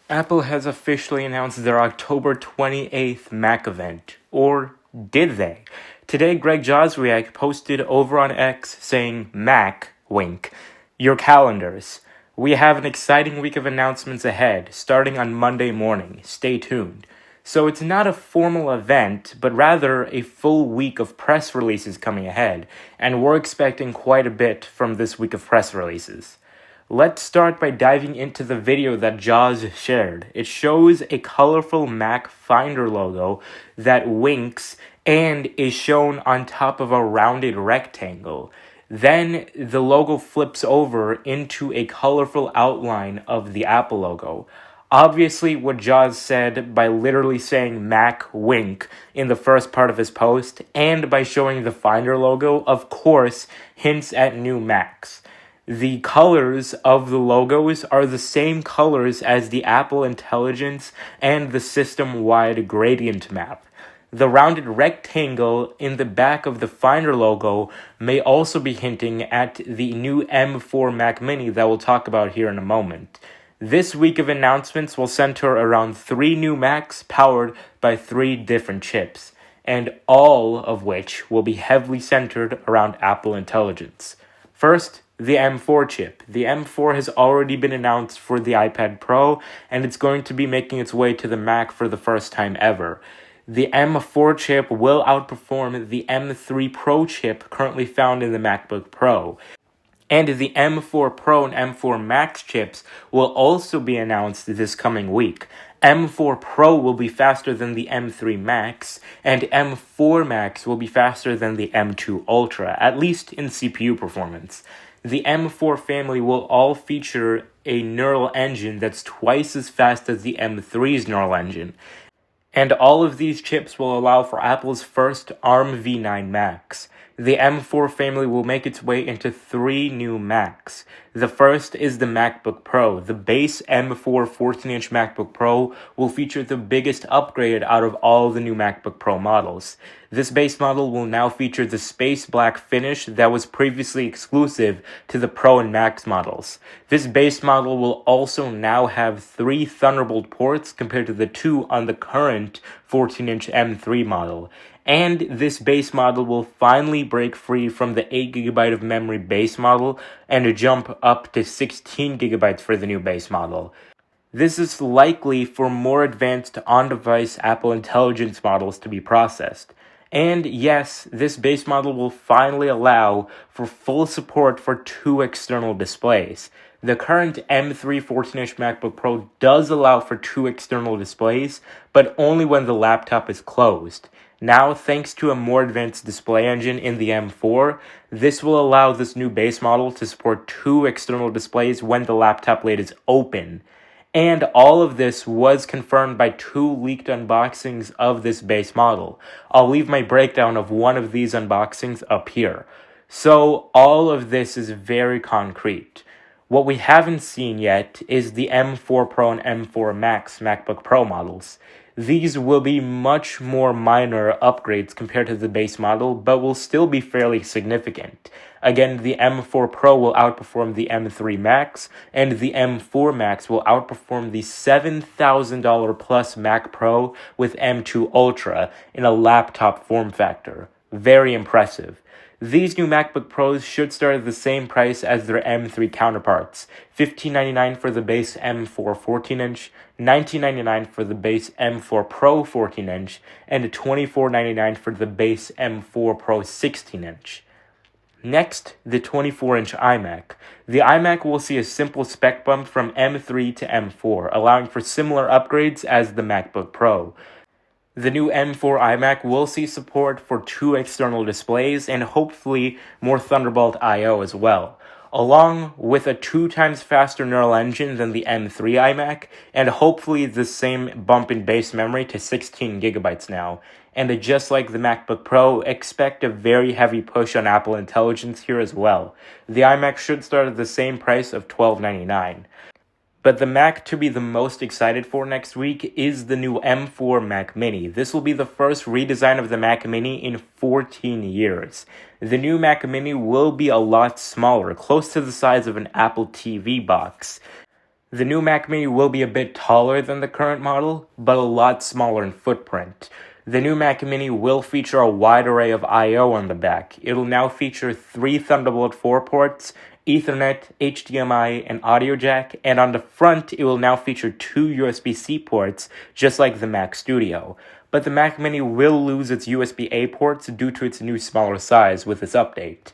Apple has officially announced their October 28th Mac event. Or did they? Today, Greg Joswiak posted over on X saying, Mac, wink, your calendars. We have an exciting week of announcements ahead, starting on Monday morning. Stay tuned. So it's not a formal event, but rather a full week of press releases coming ahead, and we're expecting quite a bit from this week of press releases. Let's start by diving into the video that Jaws shared. It shows a colorful Mac Finder logo that winks and is shown on top of a rounded rectangle. Then the logo flips over into a colorful outline of the Apple logo. Obviously, what Jaws said by literally saying Mac wink in the first part of his post and by showing the Finder logo, of course, hints at new Macs. The colors of the logos are the same colors as the Apple Intelligence and the system-wide gradient map. The rounded rectangle in the back of the Finder logo may also be hinting at the new M4 Mac Mini that we'll talk about here in a moment. This week of announcements will center around 3 new Macs powered by 3 different chips, and all of which will be heavily centered around Apple Intelligence. First, the M4 chip. The M4 has already been announced for the iPad Pro, and it's going to be making its way to the Mac for the first time ever. The M4 chip will outperform the M3 Pro chip currently found in the MacBook Pro. And the M4 Pro and M4 Max chips will also be announced this coming week. M4 Pro will be faster than the M3 Max, and M4 Max will be faster than the M2 Ultra, at least in CPU performance. The M4 family will all feature a neural engine that's twice as fast as the M3's neural engine. And all of these chips will allow for Apple's first ARM v9 Macs. The M4 family will make its way into 3 new Macs. The first is the MacBook Pro. The base M4 14-inch MacBook Pro will feature the biggest upgrade out of all the new MacBook Pro models. This base model will now feature the space black finish that was previously exclusive to the Pro and Max models. This base model will also now have 3 Thunderbolt ports compared to the 2 on the current 14-inch M3 model. And this base model will finally break free from the 8GB of memory base model and jump up to 16GB for the new base model. This is likely for more advanced on-device Apple Intelligence models to be processed. And yes, this base model will finally allow for full support for 2 external displays. The current M3 14-inch MacBook Pro does allow for 2 external displays, but only when the laptop is closed. Now, thanks to a more advanced display engine in the M4, this will allow this new base model to support 2 external displays when the laptop lid is open. And all of this was confirmed by 2 leaked unboxings of this base model. I'll leave my breakdown of one of these unboxings up here. So all of this is very concrete. What we haven't seen yet is the M4 Pro and M4 Max MacBook Pro models. These will be much more minor upgrades compared to the base model, but will still be fairly significant. Again, the M4 Pro will outperform the M3 Max, and the M4 Max will outperform the $7,000 plus Mac Pro with M2 Ultra in a laptop form factor. Very impressive. These new MacBook Pros should start at the same price as their M3 counterparts, $1,599 for the base M4 14-inch, $1,999 for the base M4 Pro 14-inch, and $2,499 for the base M4 Pro 16-inch. Next, the 24-inch iMac. The iMac will see a simple spec bump from M3 to M4, allowing for similar upgrades as the MacBook Pro. The new M4 iMac will see support for 2 external displays and hopefully more Thunderbolt I/O as well, along with a 2 times faster neural engine than the M3 iMac, and hopefully the same bump in base memory to 16GB now. And just like the MacBook Pro, expect a very heavy push on Apple Intelligence here as well. The iMac should start at the same price of $1,299. But the Mac to be the most excited for next week is the new M4 Mac Mini. This will be the first redesign of the Mac Mini in 14 years. The new Mac Mini will be a lot smaller, close to the size of an Apple TV box. The new Mac Mini will be a bit taller than the current model, but a lot smaller in footprint. The new Mac Mini will feature a wide array of I/O on the back. It'll now feature 3 Thunderbolt 4 ports, Ethernet, HDMI, and audio jack, and on the front, it will now feature 2 USB-C ports, just like the Mac Studio. But the Mac Mini will lose its USB-A ports due to its new smaller size with this update.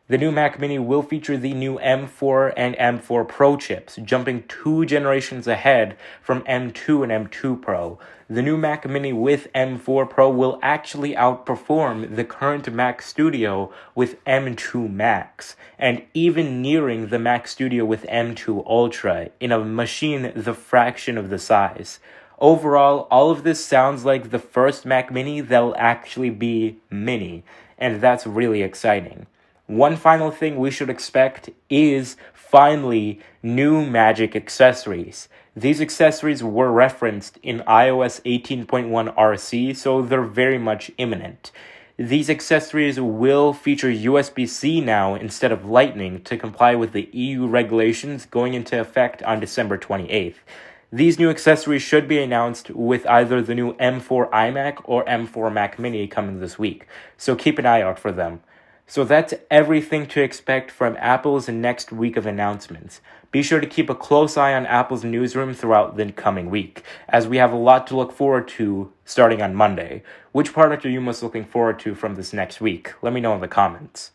The new Mac Mini will feature the new M4 and M4 Pro chips, jumping 2 generations ahead from M2 and M2 Pro. The new Mac Mini with M4 Pro will actually outperform the current Mac Studio with M2 Max, and even nearing the Mac Studio with M2 Ultra in a machine the fraction of the size. Overall, all of this sounds like the first Mac Mini that'll actually be mini, and that's really exciting. One final thing we should expect is, finally, new Magic accessories. These accessories were referenced in iOS 18.1 RC, so they're very much imminent. These accessories will feature USB-C now instead of Lightning to comply with the EU regulations going into effect on December 28th. These new accessories should be announced with either the new M4 iMac or M4 Mac Mini coming this week, so keep an eye out for them. So that's everything to expect from Apple's next week of announcements. Be sure to keep a close eye on Apple's newsroom throughout the coming week, as we have a lot to look forward to starting on Monday. Which product are you most looking forward to from this next week? Let me know in the comments.